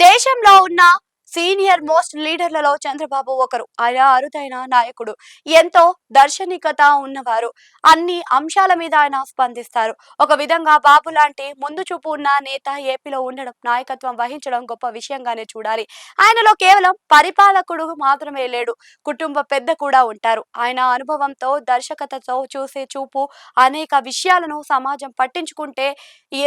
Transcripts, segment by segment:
దేశంలో ఉన్న senior most లీడర్లలో Chandrababu ఒకరు. ఆయన అరుదైన నాయకుడు. ఎంతో దర్శనికత ఉన్నవారు. అన్ని అంశాల మీద ఆయన స్పందిస్తారు. ఒక విధంగా బాబు లాంటి ముందు చూపు ఉన్న నేత ఏపీలో ఉండడం, నాయకత్వం వహించడం గొప్ప విషయంగానే చూడాలి. ఆయనలో కేవలం పరిపాలకుడు మాత్రమే లేడు. కుటుంబ పెద్ద కూడా ఉంటారు. ఆయన అనుభవంతో, దర్శకతతో చూసే చూపు అనేక విషయాలను సమాజం పట్టించుకుంటే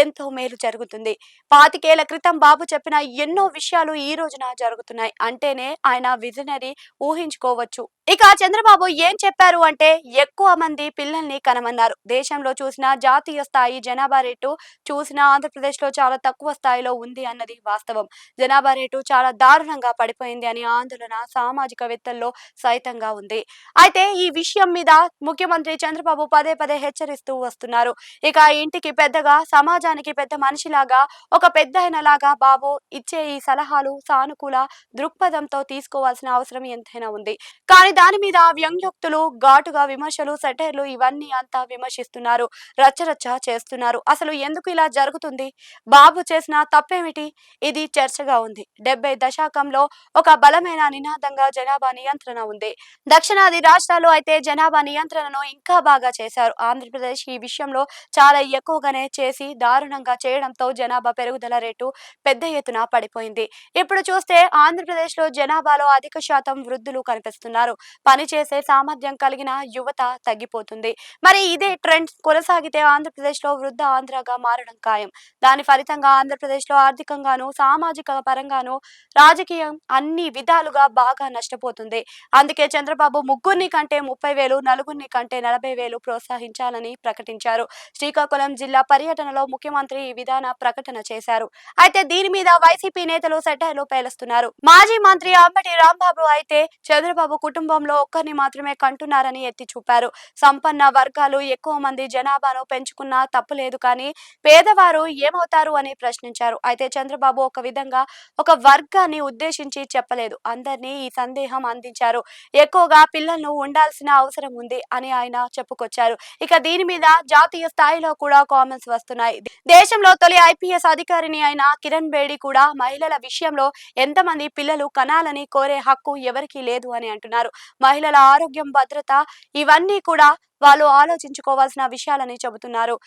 ఎంతో మేలు జరుగుతుంది. 25 ఏళ్ల క్రితం బాబు చెప్పిన ఎన్నో విషయాలు ఈ రోజున జరుగుతున్నాయి అంటేనే ఆయన విజనరీ ఊహించుకోవచ్చు. ఇక చంద్రబాబు ఏం చెప్పారు అంటే ఎక్కువ మంది పిల్లల్ని కనమన్నారు. దేశంలో చూసిన జాతీయ స్థాయి జనాభా రేటు చూసిన ఆంధ్రప్రదేశ్ లో చాలా తక్కువ స్థాయిలో ఉంది అన్నది వాస్తవం. జనాభా రేటు చాలా దారుణంగా పడిపోయింది అని ఆందోళన సామాజికవేత్తల్లో సైతంగా ఉంది. అయితే ఈ విషయం మీద ముఖ్యమంత్రి చంద్రబాబు పదే పదే హెచ్చరిస్తూ వస్తున్నారు. ఇక ఇంటికి పెద్దగా, సమాజానికి పెద్ద మనిషిలాగా, ఒక పెద్దాయనలాగా బాబు ఇచ్చే ఈ సలహాలు సానుకూల దృక్పథంతో తీసుకోవాల్సిన అవసరం ఎంతైనా ఉంది. కానీ దాని మీద వ్యంగ్యోక్తులు, ఘాటుగా విమర్శలు, సెటైర్లు ఇవన్నీ అంతా విమర్శిస్తున్నారు, రచ్చరచ్చ చేస్తున్నారు. అసలు ఎందుకు ఇలా జరుగుతుంది? బాబు చేసిన తప్పేమిటి? ఇది చర్చగా ఉంది. 70 దశాకంలో ఒక బలమైన నినాదంగా జనాభా నియంత్రణ ఉంది. దక్షిణాది రాష్ట్రాలు అయితే జనాభా నియంత్రణను ఇంకా బాగా చేశారు. ఆంధ్రప్రదేశ్ ఈ విషయంలో చాలా ఎక్కువగానే చేసి దారుణంగా చేయడంతో జనాభా పెరుగుదల రేటు పెద్ద ఎత్తున పడిపోయింది. ఇప్పుడు చూస్తే ఆంధ్రప్రదేశ్ లో జనాభాలో అధిక శాతం వృద్ధులు కనిపిస్తున్నారు. పనిచేసే సామర్థ్యం కలిగిన యువత తగ్గిపోతుంది. మరి ఇదే ట్రెండ్ కొనసాగితే ఆంధ్రప్రదేశ్ లో వృద్ధ ఆంధ్రగా మారడం ఖాయం. దాని ఫలితంగా ఆంధ్రప్రదేశ్ లో ఆర్థికంగాను, సామాజిక పరంగాను, రాజకీయం అన్ని విధాలుగా బాగా నష్టపోతుంది. అందుకే చంద్రబాబు ముగ్గురిని కంటే 30,000, నలుగురిని కంటే 40,000 ప్రోత్సహించాలని ప్రకటించారు. శ్రీకాకుళం జిల్లా పర్యటనలో ముఖ్యమంత్రి ఈ విధాన ప్రకటన చేశారు. అయితే దీని మీద వైసీపీ నేతలు సెటైర్లు పేలుస్తున్నారు. మాజీ మంత్రి అంబటి రాంబాబు అయితే చంద్రబాబు కుటుంబంలో ఒక్కరిని మాత్రమే కంటున్నారని ఎత్తి చూపారు. సంపన్న వర్గాలు ఎక్కువ మంది జనాభాను పెంచుకున్నా తప్పులేదు, కానీ పేదవారు ఏమవుతారు అని ప్రశ్నించారు. అయితే చంద్రబాబు ఒక విధంగా ఒక వర్గాన్ని ఉద్దేశించి చెప్పలేదు, అందరినీ ఈ సందేహం అందించారు. ఎక్కువగా పిల్లలను ఉండాల్సిన అవసరం ఉంది అని ఆయన చెప్పుకొచ్చారు. ఇక దీని మీద జాతీయ స్థాయిలో కూడా కామెంట్స్ వస్తున్నాయి. దేశంలో తొలి ఐపీఎస్ అధికారిని అయిన కిరణ్ బేడి కూడా మహిళల విషయంలో ఎంతమంది పిల్లలు కనాలని కోరే హక్కు ఎవరికీ లేదు అని అంటున్నారు. మహిళల ఆరోగ్యం, భద్రత ఇవన్నీ కూడా వాళ్ళు ఆలోచించుకోవాల్సిన విషయాలని చెబుతున్నారు.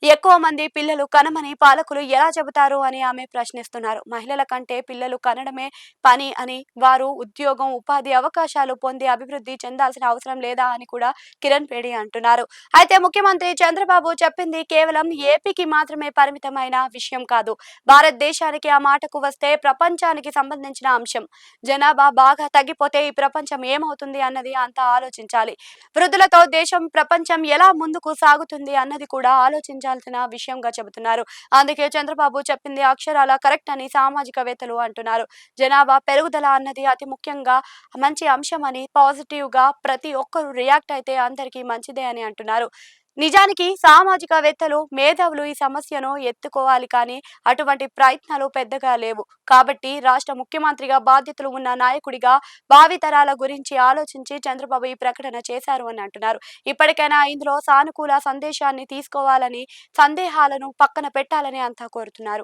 ఎక్కువ మంది పిల్లలు కనమని పాలకులు ఎలా చెబుతారు అని ఆమె ప్రశ్నిస్తున్నారు. మహిళల కంటే పిల్లలు కనడమే పని అని, వారు ఉద్యోగం, ఉపాధి అవకాశాలు పొంది అభివృద్ధి చెందాల్సిన అవసరం లేదా అని కూడా కిరణ్ బేడి అంటున్నారు. అయితే ముఖ్యమంత్రి చంద్రబాబు చెప్పింది కేవలం ఏపీకి మాత్రమే పరిమితమైన విషయం కాదు. భారతదేశానికి, ఆ మాటకు వస్తే ప్రపంచానికి సంబంధించిన అంశం. జనాభా బాగా తగ్గిపోతే ఈ ప్రపంచం ఏమవుతుంది అన్నది అంతా ఆలోచించాలి. వృద్ధులతో దేశం, ప్రపంచం ఎలా ముందుకు సాగుతుంది అన్నది కూడా ఆలోచించాల్సిన విషయంగా చెబుతున్నారు. అందుకే చంద్రబాబు చెప్పింది అక్షరాల కరెక్ట్ అని సామాజికవేత్తలు అంటున్నారు. జనాభా పెరుగుదల అన్నది అతి ముఖ్యంగా మంచి అంశం అని, పాజిటివ్ గా ప్రతి ఒక్కరూ రియాక్ట్ అయితే అందరికీ మంచిదే అని అంటున్నారు. నిజానికి సామాజికవేత్తలు, మేధావులు ఈ సమస్యను ఎత్తుకోవాలి, కానీ అటువంటి ప్రయత్నాలు పెద్దగా లేవు. కాబట్టి రాష్ట్ర ముఖ్యమంత్రిగా, బాధ్యతలు ఉన్న నాయకుడిగా భావితరాల గురించి ఆలోచించి చంద్రబాబు ఈ ప్రకటన చేశారు అని అంటున్నారు. ఇప్పటికైనా ఇందులో సానుకూల సందేశాన్ని తీసుకోవాలని, సందేహాలను పక్కన పెట్టాలని అంతా కోరుతున్నారు.